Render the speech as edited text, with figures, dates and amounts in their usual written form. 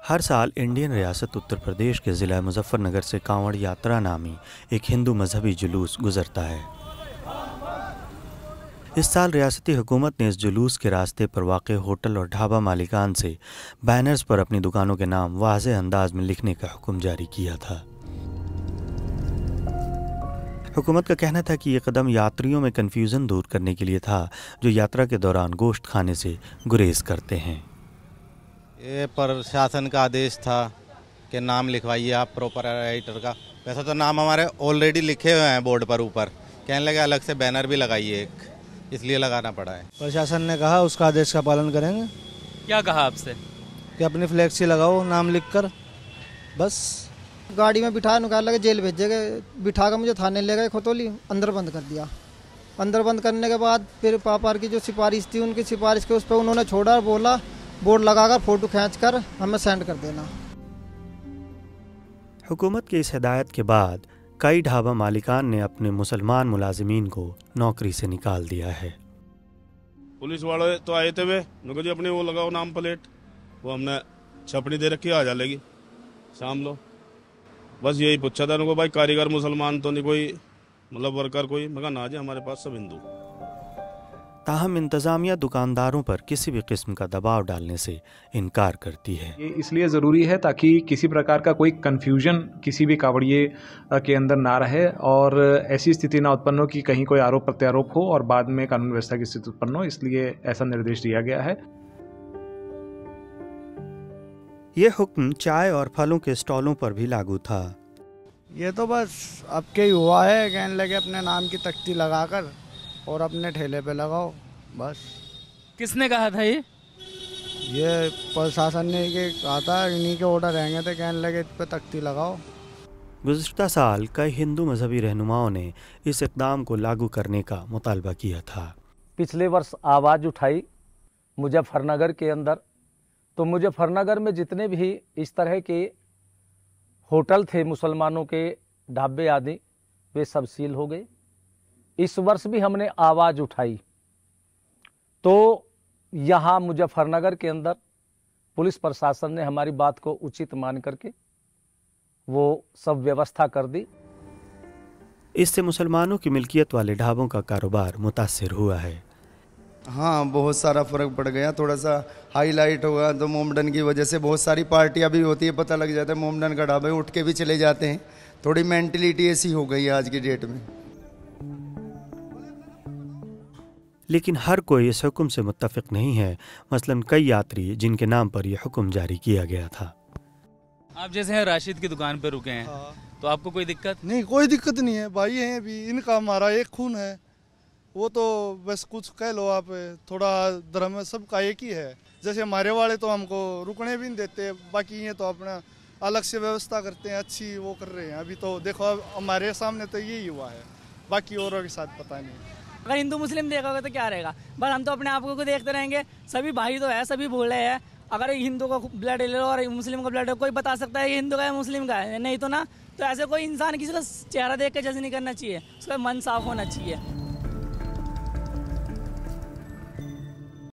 हर साल इंडियन रियासत उत्तर प्रदेश के ज़िला मुजफ्फरनगर से कांवड़ यात्रा नामी एक हिंदू मजहबी जुलूस गुजरता है। इस साल रियासती हुकूमत ने इस जुलूस के रास्ते पर वाक़े होटल और ढाबा मालिकान से बैनर्स पर अपनी दुकानों के नाम वाज़ेह अंदाज में लिखने का हुक्म जारी किया था। हुकूमत का कहना था कि ये कदम यात्रियों में कन्फ्यूज़न दूर करने के लिए था, जो यात्रा के दौरान गोश्त खाने से गुरेज करते हैं। ये प्रशासन का आदेश था कि नाम लिखवाइए आप प्रॉपर राइटर का। वैसे तो नाम हमारे ऑलरेडी लिखे हुए हैं बोर्ड पर ऊपर, कहने लगे अलग से बैनर भी लगाइए एक, इसलिए लगाना पड़ा है। प्रशासन ने कहा उसका आदेश का पालन करेंगे। क्या कहा आपसे? कि अपनी फ्लैक्सी लगाओ नाम लिखकर, बस। गाड़ी में बिठा निकाल लगे जेल भेजेगा, बिठा कर मुझे थाने ले गए, खोतोली अंदर बंद कर दिया। अंदर बंद करने के बाद फिर पापा की जो सिफारिश थी, उनकी सिफारिश के उस पर उन्होंने छोड़ा, बोला बोर्ड लगाकर फोटो खींचकर हमें सेंड कर देना। हुकूमत की इस हिदायत के बाद कई ढाबा मालिकान ने अपने मुसलमान मुलाजिमीन को नौकरी से निकाल दिया है। पुलिस वाले तो आए थे, वे जी अपने वो लगाओ नाम प्लेट, वो हमने छपनी दे रखी, आ जा लेगी शाम लो। बस यही पूछा था उनको, भाई कारीगर मुसलमान तो नहीं कोई, मतलब वर्कर कोई? मैं कहा ना जी, हमारे पास सब हिंदू। ताहम इंतज़ामिया दुकानदारों पर किसी भी किस्म का दबाव डालने से इनकार करती है। ये इसलिए ज़रूरी है ताकि किसी प्रकार का कोई कन्फ्यूजन किसी भी कावड़िए के अंदर ना रहे और ऐसी स्थिति ना उत्पन्न हो कि कहीं कोई आरोप प्रत्यारोप हो और बाद में कानून व्यवस्था की स्थिति उत्पन्न हो, इसलिए ऐसा निर्देश दिया गया है। ये हुक्म चाय और फलों के स्टॉलों पर भी लागू था। ये तो बस अब के ही हुआ है, कहने लगे अपने नाम की तख्ती लगाकर और अपने ठेले पे लगाओ, बस। किसने कहा था ये? प्रशासन ने कहा था, इन्हीं के ऑर्डर रहेंगे, तो कहने लगे इस पे तख्ती लगाओ। गुज़श्ता साल कई हिंदू मजहबी रहनुमाओं ने इस इक़दाम को लागू करने का मुतालबा किया था। पिछले वर्ष आवाज़ उठाई मुजफ्फरनगर के अंदर, तो मुजफ्फरनगर में जितने भी इस तरह के होटल थे मुसलमानों के, ढाबे आदि, वे सब सील हो गए। इस वर्ष भी हमने आवाज़ उठाई, तो यहाँ मुजफ्फरनगर के अंदर पुलिस प्रशासन ने हमारी बात को उचित मान करके वो सब व्यवस्था कर दी। इससे मुसलमानों की मिल्कियत वाले ढाबों का कारोबार मुतासिर हुआ है। हाँ, बहुत सारा फ़र्क पड़ गया, थोड़ा सा हाईलाइट होगा। तो मोमडन की वजह से बहुत सारी पार्टियाँ भी होती है, पता लग जाता है मोमडन का ढाबा, उठ के भी चले जाते हैं। थोड़ी मेंटलिटी ऐसी हो गई है आज की डेट में। लेकिन हर कोई इस हुक्म से मुत्तफिक नहीं है। मसलन कई यात्री जिनके नाम पर यह हुक्म जारी किया गया था। आप जैसे हैं राशिद की दुकान पे रुके हैं, तो आपको कोई दिक्कत? नहीं, कोई दिक्कत नहीं है, भाई हैं भी, इनका हमारा एक खून है। वो तो बस कुछ कह लो आप, थोड़ा धर्म सबका एक ही है। जैसे हमारे वाले तो हमको रुकने भी नहीं देते, बाकी ये तो अपना अलग से व्यवस्था करते हैं, अच्छी वो कर रहे हैं। अभी तो देखो हमारे सामने तो यही हुआ है, बाकी औरों के साथ पता नहीं। अगर हिंदू मुस्लिम देखोगे तो क्या रहेगा, बस हम तो अपने आप को देखते रहेंगे। सभी भाई तो है, सभी भोले हैं। अगर हिंदू का ब्लड ले लो और मुस्लिम का ब्लड, कोई बता सकता है ये हिंदू का है मुस्लिम का है? नहीं तो ना। तो ऐसे कोई इंसान किसी का चेहरा देख के जज नहीं करना चाहिए, उसका मन साफ होना चाहिए।